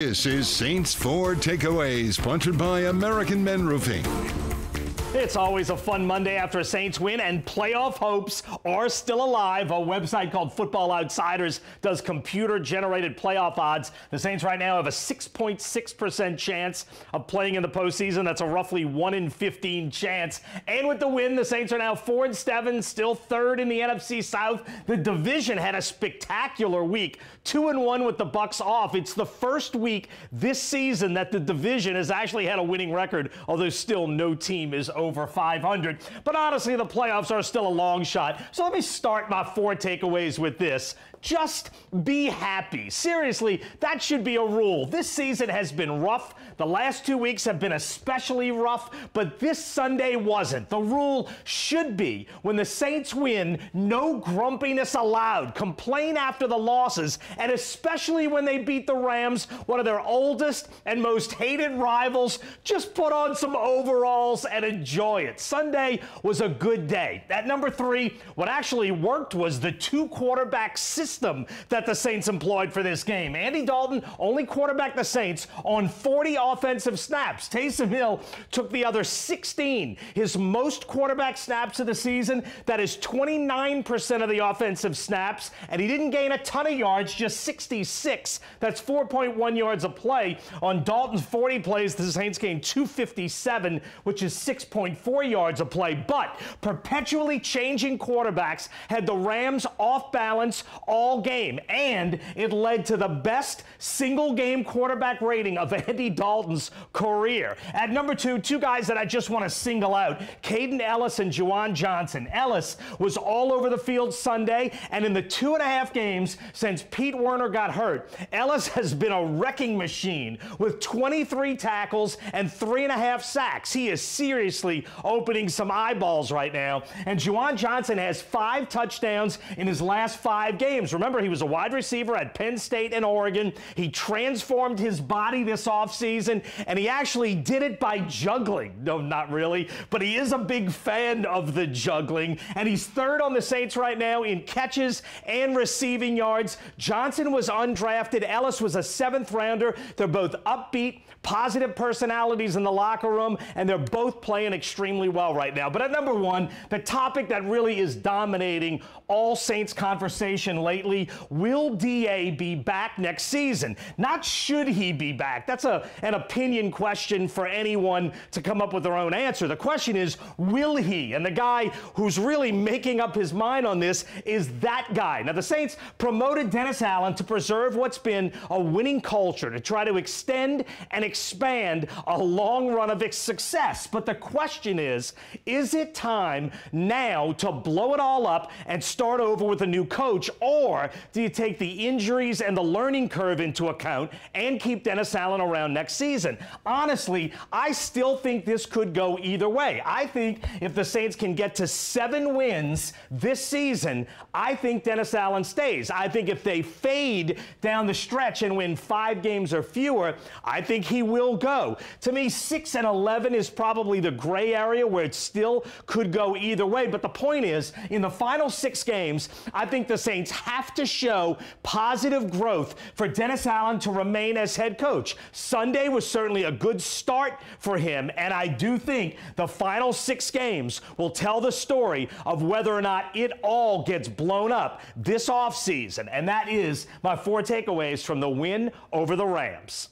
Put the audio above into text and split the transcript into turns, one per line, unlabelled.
This is Saints 4 Takeaways, sponsored by American Men Roofing.
It's always a fun Monday after a Saints win, and playoff hopes are still alive. A website called Football Outsiders does computer-generated playoff odds. The Saints right now have a 6.6% chance of playing in the postseason. That's a roughly 1 in 15 chance. And with the win, the Saints are now 4-7, still third in the NFC South. The division had a spectacular week, 2-1 with the Bucs off. It's the first week this season that the division has actually had a winning record, although still no team is over 500. But honestly, the playoffs are still a long shot. So let me start my 4 takeaways with this. Just be happy. Seriously, that should be a rule. This season has been rough. The last 2 weeks have been especially rough, but this Sunday wasn't. The rule should be, when the Saints win, no grumpiness allowed. Complain after the losses, and especially when they beat the Rams, one of their oldest and most hated rivals. Just put on some overalls and enjoy it. Sunday was a good day. At number 3, what actually worked was the 2-quarterback system that the Saints employed for this game. Andy Dalton only quarterbacked the Saints on 40 offensive snaps. Taysom Hill took the other 16. His most quarterback snaps of the season. That is 29% of the offensive snaps, and he didn't gain a ton of yards, just 66. That's 4.1 yards a play. On Dalton's 40 plays, the Saints gained 257, which is 6.4 yards a play. But perpetually changing quarterbacks had the Rams off balance all game, and it led to the best single-game quarterback rating of Andy Dalton's career. At number 2, 2 guys that I just want to single out, Caden Ellis and Juwan Johnson. Ellis was all over the field Sunday, and in the 2.5 games since Pete Werner got hurt, Ellis has been a wrecking machine with 23 tackles and 3.5 sacks. He is seriously opening some eyeballs right now, and Juwan Johnson has 5 touchdowns in his last 5 games. Remember, he was a wide receiver at Penn State and Oregon. He transformed his body this offseason, and he actually did it by juggling. No, not really, but he is a big fan of the juggling, and he's third on the Saints right now in catches and receiving yards. Johnson was undrafted. Ellis was a 7th rounder. They're both upbeat, positive personalities in the locker room, and they're both playing extremely well right now. But at number 1, the topic that really is dominating all Saints conversation lately, will D.A. be back next season? Not should he be back. That's an opinion question for anyone to come up with their own answer. The question is, will he? And the guy who's really making up his mind on this is that guy. Now, the Saints promoted Dennis Allen to preserve what's been a winning culture, to try to extend and expand a long run of its success. But the question is it time now to blow it all up and start over with a new coach, or do you take the injuries and the learning curve into account and keep Dennis Allen around next season? Honestly, I still think this could go either way. I think if the Saints can get to 7 wins this season, I think Dennis Allen stays. I think if they fade down the stretch and win 5 games or fewer, I think he will go. To me, 6-11 is probably the gray area where it still could go either way. But the point is, in the final 6 games, I think the Saints have to show positive growth for Dennis Allen to remain as head coach. Sunday was certainly a good start for him, and I do think the final 6 games will tell the story of whether or not it all gets blown up this offseason. And that is my 4 takeaways from the win over the Rams.